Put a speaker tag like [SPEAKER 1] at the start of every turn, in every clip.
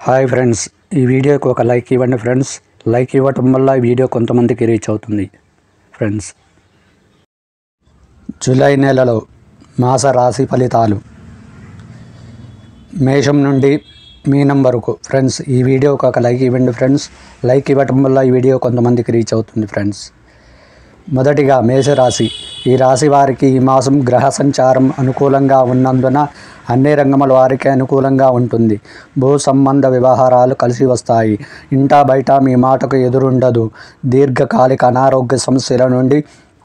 [SPEAKER 1] Hi friends, ఈ వీడియోకి ఒక లైక్ ఇవ్వండి ఫ్రెండ్స్. లైక్ ఇవ్వటం వల్ల ఈ వీడియో కొంతమందికి రీచ్ అవుతుంది ఫ్రెండ్స్. జూలై నెలలో మాస రాశి ఫలితాలు మేషం నుండి మీనం వరకు ఫ్రెండ్స్. ఈ వీడియోకి ఒక లైక్ ఇవ్వండి ఫ్రెండ్స్. లైక్ ఇవ్వటం వల్ల ఈ వీడియో కొంతమందికి రీచ్ అవుతుంది ఫ్రెండ్స్. మొదటిగా మేషరాశి. ఈ రాశి వారికి ఈ మాసం గ్రహ సంచారం అనుకూలంగా ఉన్నందున అన్ని రంగముల వారికి అనుకూలంగా ఉంటుంది. భూ సంబంధ వ్యవహారాలు కలిసి వస్తాయి. ఇంటా బయట మీ మాటకు ఎదురుండదు. దీర్ఘకాలిక అనారోగ్య సమస్యల నుండి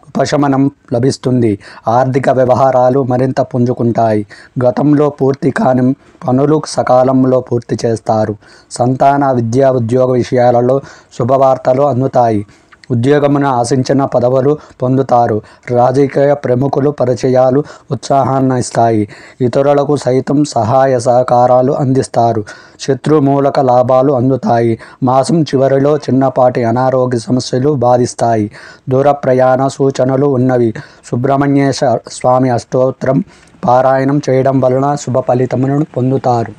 [SPEAKER 1] ఉపశమనం లభిస్తుంది. ఆర్థిక వ్యవహారాలు మరింత పుంజుకుంటాయి. గతంలో పూర్తి కాని పనులు సకాలంలో పూర్తి చేస్తారు. సంతాన విద్యా ఉద్యోగ విషయాలలో శుభవార్తలు అందుతాయి. ఉద్యోగమున ఆశించిన పదవులు పొందుతారు. రాజకీయ ప్రముఖులు పరిచయాలు ఉత్సాహాన్ని ఇస్తాయి. ఇతరులకు సైతం సహాయ సహకారాలు అందిస్తారు. శత్రుమూలక లాభాలు అందుతాయి. మాసం చివరిలో చిన్నపాటి అనారోగ్య సమస్యలు బాధిస్తాయి. దూర ప్రయాణ సూచనలు ఉన్నవి. సుబ్రహ్మణ్యేశ్వర స్వామి అష్టోత్తరం పారాయణం చేయడం వలన శుభ ఫలితములను పొందుతారు.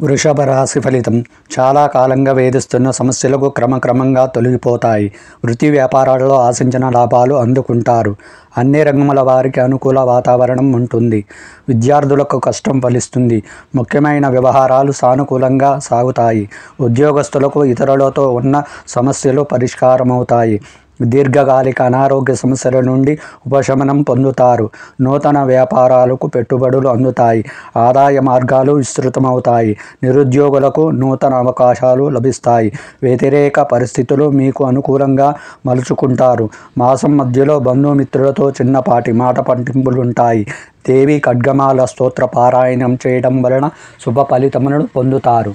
[SPEAKER 1] వృషభ రాశి ఫలితం. చాలా కాలంగా వేధిస్తున్న సమస్యలకు క్రమక్రమంగా తొలగిపోతాయి. వృత్తి వ్యాపారాలలో ఆశించిన లాభాలు అందుకుంటారు. అన్ని రంగముల వారికి అనుకూల వాతావరణం ఉంటుంది. విద్యార్థులకు కష్టం ఫలిస్తుంది. ముఖ్యమైన వ్యవహారాలు సానుకూలంగా సాగుతాయి. ఉద్యోగస్తులకు ఇతరులతో ఉన్న సమస్యలు పరిష్కారమవుతాయి. దీర్ఘకాలిక అనారోగ్య సమస్యల నుండి ఉపశమనం పొందుతారు. నూతన వ్యాపారాలకు పెట్టుబడులు అందుతాయి. ఆదాయ మార్గాలు విస్తృతమవుతాయి. నిరుద్యోగులకు నూతన అవకాశాలు లభిస్తాయి. వ్యతిరేక పరిస్థితులు మీకు అనుకూలంగా మలుచుకుంటారు. మాసం మధ్యలో బంధుమిత్రులతో చిన్నపాటి మాట పట్టింపులుంటాయి. దేవి ఖడ్గమాల స్తోత్ర పారాయణం చేయడం వలన శుభ ఫలితములను పొందుతారు.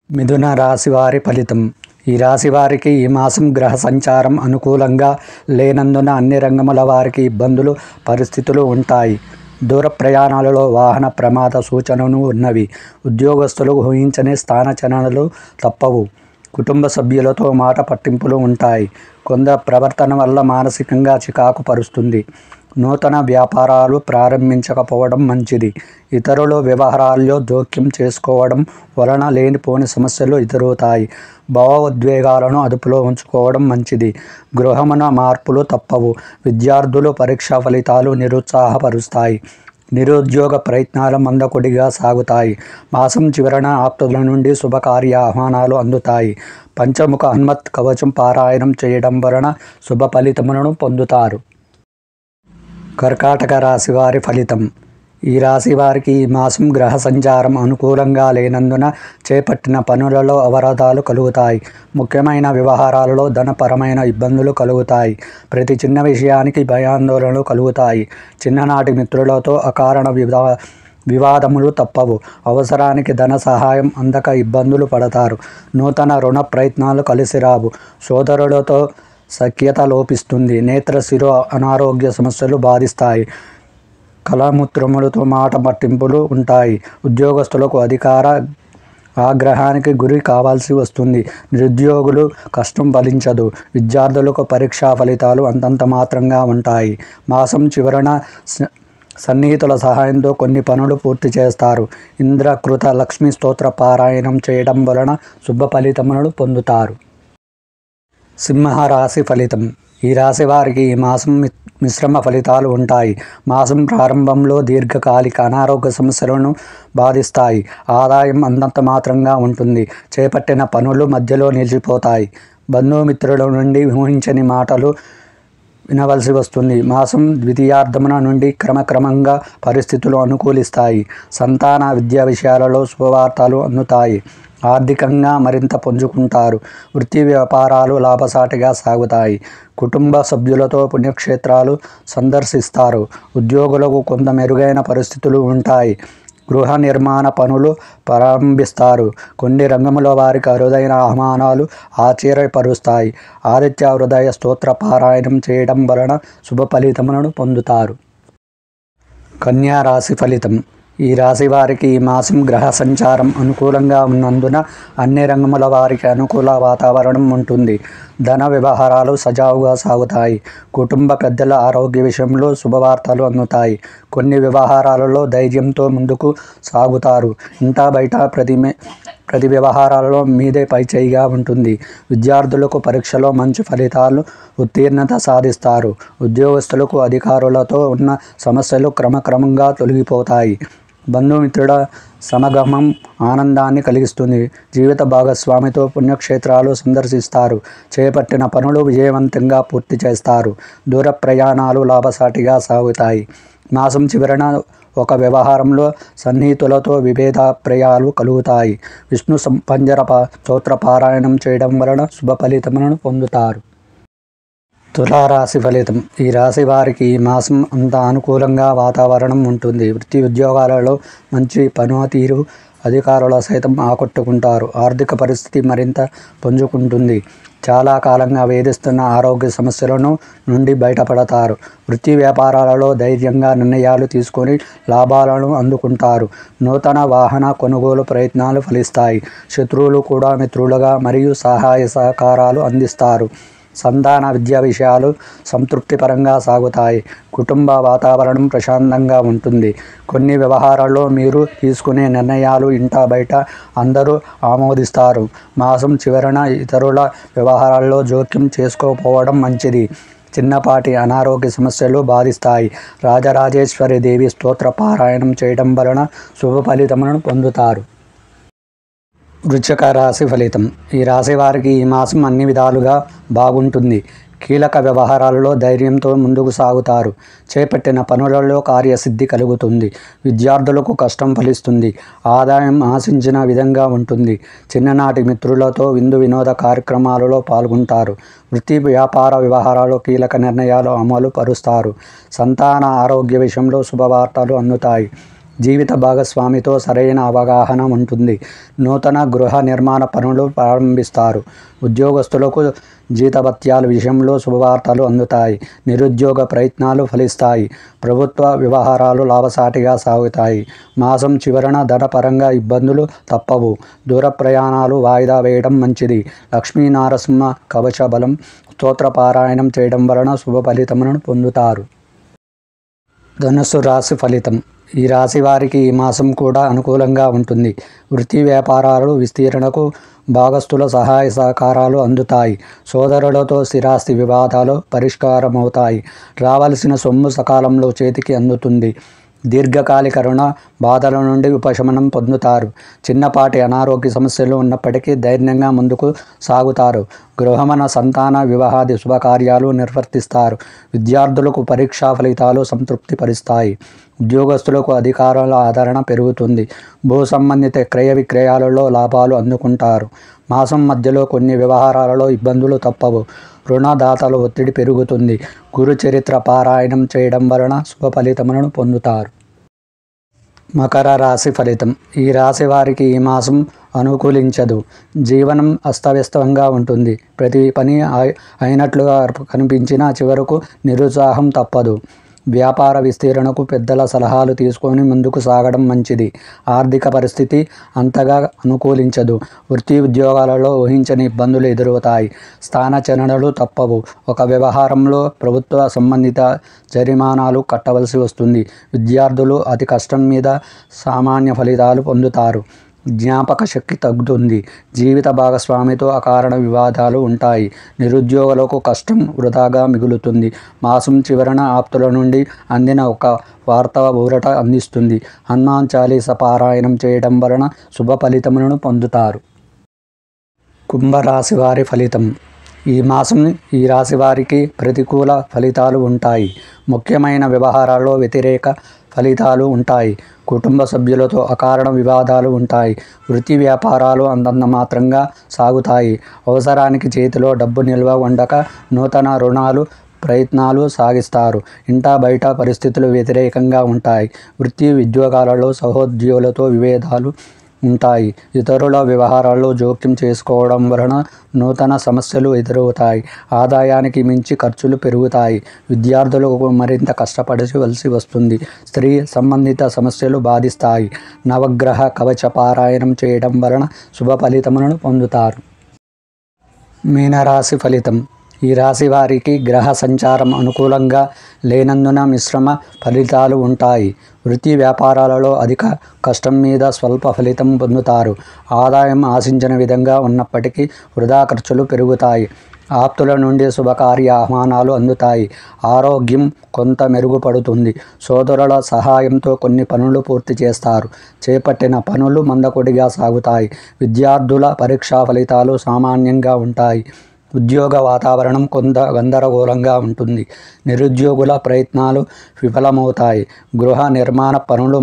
[SPEAKER 1] మిథున రాశి వారి ఫలితం. ఈ రాశి వారికి ఈ మాసం గ్రహ సంచారం అనుకూలంగా లేనందున అన్ని రంగముల వారికి ఇబ్బందులు పరిస్థితులు ఉంటాయి. దూర ప్రయాణాలలో వాహన ప్రమాద సూచనలు ఉన్నవి. ఉద్యోగస్తులకు ఊహించని స్థానచలనాలు తప్పవు. కుటుంబ సభ్యులతో మాట పట్టింపులు ఉంటాయి. కొందరు ప్రవర్తన వల్ల మానసికంగా చికాకు పరుస్తుంది. నూతన వ్యాపారాలు ప్రారంభించకపోవడం మంచిది. ఇతరుల వ్యవహారాల్లో జోక్యం చేసుకోవడం వలన లేనిపోని సమస్యలు ఎదురవుతాయి. భావోద్వేగాలను అదుపులో ఉంచుకోవడం మంచిది. గృహమున మార్పులు తప్పవు. విద్యార్థులు పరీక్షా ఫలితాలు నిరుత్సాహపరుస్తాయి. నిరుద్యోగ ప్రయత్నాలు మందకొడిగా సాగుతాయి. మాసం చివరన ఆప్తుల నుండి శుభకార్య ఆహ్వానాలు అందుతాయి. పంచముఖ హనుమత్ కవచం పారాయణం చేయడం వలన శుభ ఫలితములను పొందుతారు. కర్కాటక రాశి వారి ఫలితం. ఈ రాశి వారికి ఈ మాసం గ్రహ సంచారం అనుకూలంగా లేనందున చేపట్టిన పనులలో అవరోధాలు కలుగుతాయి. ముఖ్యమైన వ్యవహారాలలో ధనపరమైన ఇబ్బందులు కలుగుతాయి. ప్రతి చిన్న విషయానికి భయాందోళనలు కలుగుతాయి. చిన్ననాటి మిత్రులతో అకారణ వివాదములు తప్పవు. అవసరానికి ధన సహాయం అందక ఇబ్బందులు పడతారు. నూతన రుణ ప్రయత్నాలు కలిసిరావు. సోదరులతో సఖ్యత లోపిస్తుంది. నేత్ర శిరో అనారోగ్య సమస్యలు బాధిస్తాయి. కళామూత్రములతో మాట పట్టింపులు ఉంటాయి. ఉద్యోగస్తులకు అధికార ఆగ్రహానికి గురి కావాల్సి వస్తుంది. నిరుద్యోగులు కష్టం ఫలించదు. విద్యార్థులకు పరీక్షా ఫలితాలు అంతంత మాత్రంగా ఉంటాయి. మాసం చివరన సన్నిహితుల సహాయంతో కొన్ని పనులు పూర్తి చేస్తారు. ఇంద్రకృత లక్ష్మీ స్తోత్ర పారాయణం చేయడం వలన శుభ ఫలితములను పొందుతారు. సింహ రాశి ఫలితం. ఈ రాశి వారికి ఈ మాసం మిశ్రమ ఫలితాలు ఉంటాయి. మాసం ప్రారంభంలో దీర్ఘకాలిక అనారోగ్య సమస్యలను బాధిస్తాయి. ఆదాయం అంతంత మాత్రంగా ఉంటుంది. చేపట్టిన పనులు మధ్యలో నిలిచిపోతాయి. బంధుమిత్రుల నుండి ఊహించని మాటలు వినవలసి వస్తుంది. మాసం ద్వితీయార్థమున నుండి క్రమక్రమంగా పరిస్థితులు అనుకూలిస్తాయి. సంతాన విద్యా విషయాలలో శుభవార్తలు అందుతాయి. ఆర్థికంగా మరింత పుంజుకుంటారు. వృత్తి వ్యాపారాలు లాభసాటిగా సాగుతాయి. కుటుంబ సభ్యులతో పుణ్యక్షేత్రాలు సందర్శిస్తారు. ఉద్యోగులకు కొంత మెరుగైన పరిస్థితులు ఉంటాయి. గృహ నిర్మాణ పనులు ప్రారంభిస్తారు. కొన్ని రంగముల వారికి అరుదైన ఆహ్వానాలు ఆశ్చర్యపరుస్తాయి. ఆదిత్య హృదయ స్తోత్ర పారాయణం చేయడం వలన శుభ ఫలితములను పొందుతారు. కన్యా రాశి ఫలితం. ఈ రాశి వారికి ఈ మాసం గ్రహ సంచారం అనుకూలంగా ఉన్నందున అన్ని రంగముల వారికి అనుకూల వాతావరణం ఉంటుంది. ధన వ్యవహారాలు సజావుగా సాగుతాయి. కుటుంబ పెద్దల ఆరోగ్య విషయంలో శుభవార్తలు అందుతాయి. కొన్ని వ్యవహారాలలో ధైర్యంతో ముందుకు సాగుతారు. ఇంటా బయట ప్రతి వ్యవహారాలలో మీదే పైచేయిగా ఉంటుంది. విద్యార్థులకు పరీక్షలో మంచి ఫలితాలు, ఉత్తీర్ణత సాధిస్తారు. ఉద్యోగస్తులకు అధికారులతో ఉన్న సమస్యలు క్రమక్రమంగా తొలగిపోతాయి. బంధుమిత్రుల సమాగమం ఆనందాన్ని కలిగిస్తుంది. జీవిత భాగస్వామితో పుణ్యక్షేత్రాలు సందర్శిస్తారు. చేపట్టిన పనులు విజయవంతంగా పూర్తి చేస్తారు. దూర ప్రయాణాలు లాభసాటిగా సాగుతాయి. మాసం చివరన ఒక వ్యవహారంలో సన్నిహితులతో విభేదాభిప్రాయాలు కలుగుతాయి. విష్ణు పంజర స్తోత్ర పారాయణం చేయడం వలన శుభ ఫలితములను పొందుతారు. తులారాశి ఫలితం. ఈ రాశి వారికి ఈ మాసం అంత అనుకూలంగా వాతావరణం ఉంటుంది. వృత్తి ఉద్యోగాలలో మంచి పనితీరు, అధికారుల సైతం ఆకట్టుకుంటారు. ఆర్థిక పరిస్థితి మరింత పుంజుకుంటుంది. చాలా కాలంగా వేధిస్తున్న ఆరోగ్య సమస్యలను నుండి బయటపడతారు. వృత్తి వ్యాపారాలలో ధైర్యంగా నిర్ణయాలు తీసుకొని లాభాలను అందుకుంటారు. నూతన వాహన కొనుగోలు ప్రయత్నాలు ఫలిస్తాయి. శత్రువులు కూడా మిత్రులుగా మరియు సహాయ సహకారాలు అందిస్తారు. సంతాన విద్యా విషయాలు సంతృప్తికరంగా సాగుతాయి. కుటుంబ వాతావరణం ప్రశాంతంగా ఉంటుంది. కొన్ని వ్యవహారాల్లో మీరు తీసుకునే నిర్ణయాలు ఇంటా బయట అందరూ ఆమోదిస్తారు. మాసం చివరన ఇతరుల వ్యవహారాల్లో జోక్యం చేసుకోకపోవడం మంచిది. చిన్నపాటి అనారోగ్య సమస్యలు బాధిస్తాయి. రాజరాజేశ్వరి దేవి స్తోత్ర పారాయణం చేయడం వలన శుభ ఫలితములను పొందుతారు. వృశ్చిక రాశి ఫలితం. ఈ రాశి వారికి ఈ మాసం అన్ని విధాలుగా బాగుంటుంది. కీలక వ్యవహారాలలో ధైర్యంతో ముందుకు సాగుతారు. చేపట్టిన పనులలో కార్యసిద్ధి కలుగుతుంది. విద్యార్థులకు కష్టం ఫలిస్తుంది. ఆదాయం ఆశించిన విధంగా ఉంటుంది. చిన్ననాటి మిత్రులతో విందు వినోద కార్యక్రమాలలో పాల్గొంటారు. వృత్తి వ్యాపార వ్యవహారాలు కీలక నిర్ణయాలు అమలు పరుస్తారు. సంతాన ఆరోగ్య విషయంలో శుభవార్తలు అందుతాయి. జీవిత భాగస్వామితో సరైన అవగాహన ఉంటుంది. నూతన గృహ నిర్మాణ పనులు ప్రారంభిస్తారు. ఉద్యోగస్తులకు జీతభత్యాల విషయంలో శుభవార్తలు అందుతాయి. నిరుద్యోగ ప్రయత్నాలు ఫలిస్తాయి. ప్రభుత్వ వ్యవహారాలు లాభసాటిగా సాగుతాయి. మాసం చివరన ధనపరంగా ఇబ్బందులు తప్పవు. దూర ప్రయాణాలు వాయిదా వేయడం మంచిది. లక్ష్మీ నారసింహ కవచ బలం స్తోత్ర పారాయణం చేయడం వలన శుభ ఫలితములను పొందుతారు. ధనుస్సు రాశి ఫలితం. ఈ రాశి వారికి ఈ మాసం కూడా అనుకూలంగా ఉంటుంది. వృత్తి వ్యాపారాలు విస్తీర్ణకు భాగస్తుల సహాయ సహకారాలు అందుతాయి. సోదరులతో స్థిరాస్తి వివాదాలు పరిష్కారమవుతాయి. రావాల్సిన సొమ్ము సకాలంలో చేతికి అందుతుంది. దీర్ఘకాలిక రుణ బాధల నుండి ఉపశమనం పొందుతారు. చిన్నపాటి అనారోగ్య సమస్యలు ఉన్నప్పటికీ ధైర్యంగా ముందుకు సాగుతారు. గృహమన సంతాన వివాహాది శుభకార్యాలు నిర్వర్తిస్తారు. విద్యార్థులకు పరీక్షా ఫలితాలు సంతృప్తిపరుస్తాయి. ఉద్యోగస్తులకు అధికారుల ఆదరణ పెరుగుతుంది. భూ సంబంధిత క్రయ విక్రయాలలో లాభాలు అందుకుంటారు. మాసం మధ్యలో కొన్ని వ్యవహారాలలో ఇబ్బందులు తప్పవు. రుణదాతల ఒత్తిడి పెరుగుతుంది. గురు చరిత్ర పారాయణం చేయడం వలన శుభ ఫలితములను పొందుతారు. మకర రాశి ఫలితం. ఈ రాశి వారికి ఈ మాసం అనుకూలించదు. జీవనం అస్తవ్యస్తంగా ఉంటుంది. ప్రతి పని అయినట్లుగా కనిపించినా చివరకు నిరుత్సాహం తప్పదు. వ్యాపార విస్తీరణకు పెద్దల సలహాలు తీసుకొని ముందుకు సాగడం మంచిది. ఆర్థిక పరిస్థితి అంతగా అనుకూలించదు. వృత్తి ఉద్యోగాలలో ఊహించని ఇబ్బందులు ఎదురవుతాయి. స్థానచలనలు తప్పవు. ఒక వ్యవహారంలో ప్రభుత్వ సంబంధిత జరిమానాలు కట్టవలసి వస్తుంది. విద్యార్థులు అతి కష్టం మీద సామాన్య ఫలితాలు పొందుతారు. జ్ఞాపక శక్తి తగ్గుతుంది. జీవిత భాగస్వామితో అకారణ వివాదాలు ఉంటాయి. నిరుద్యోగులకు కష్టం వృధాగా మిగులుతుంది. మాసం చివరన ఆప్తుల నుండి అందిన ఒక వార్త ఊరట అందిస్తుంది. హనుమాన్ చాలీస పారాయణం చేయడం వలన శుభ ఫలితములను పొందుతారు. కుంభరాశి వారి ఫలితం. ఈ మాసం ఈ రాశి వారికి ప్రతికూల ఫలితాలు ఉంటాయి. ముఖ్యమైన వ్యవహారాల్లో వ్యతిరేక ఫలితాలు ఉంటాయి. కుటుంబ సభ్యులతో అకారణ వివాదాలు ఉంటాయి. వృత్తి వ్యాపారాలు అంతంత మాత్రంగా సాగుతాయి. అవసరానికి చేతిలో డబ్బు నిల్వ ఉండక నూతన రుణాలు ప్రయత్నాలు సాగిస్తారు. ఇంటా బయట పరిస్థితులు వ్యతిరేకంగా ఉంటాయి. వృత్తి ఉద్యోగాలలో సహోద్యోగులతో విభేదాలు ఉంటాయి. ఇతరుల వ్యవహారాల్లో జోక్యం చేసుకోవడం వలన నూతన సమస్యలు ఎదురవుతాయి. ఆదాయానికి మించి ఖర్చులు పెరుగుతాయి. విద్యార్థులకు మరింత కష్టపడవలసి వస్తుంది. స్త్రీ సంబంధిత సమస్యలు బాధిస్తాయి. నవగ్రహ కవచ పారాయణం చేయడం వలన శుభ ఫలితములను పొందుతారు. మీనరాశి ఫలితం. ఈ రాశి వారికి గ్రహ సంచారం అనుకూలంగా లేనందున మిశ్రమ ఫలితాలు ఉంటాయి. వృత్తి వ్యాపారాలలో అధిక కష్టం మీద స్వల్ప ఫలితం పొందుతారు. ఆదాయం ఆశించిన విధంగా ఉన్నప్పటికీ వృధా ఖర్చులు పెరుగుతాయి. ఆప్తుల నుండి శుభకార్య ఆహ్వానాలు అందుతాయి. ఆరోగ్యం కొంత మెరుగుపడుతుంది. సోదరుల సహాయంతో కొన్ని పనులు పూర్తి చేస్తారు. చేపట్టిన పనులు మందకొడిగా సాగుతాయి. విద్యార్థుల పరీక్షా ఫలితాలు సామాన్యంగా ఉంటాయి. ఉద్యోగ వాతావరణం కొంత గందరగోళంగా ఉంటుంది. నిరుద్యోగుల ప్రయత్నాలు విఫలమవుతాయి. గృహ నిర్మాణ పనులు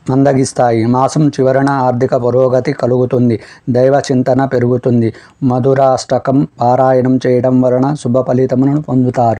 [SPEAKER 1] మందగిస్తాయి. మాసం చివరన ఆర్థిక పురోగతి కలుగుతుంది. దైవ చింతన పెరుగుతుంది. మధురాష్టకం పారాయణం చేయడం వలన శుభ ఫలితములను పొందుతారు.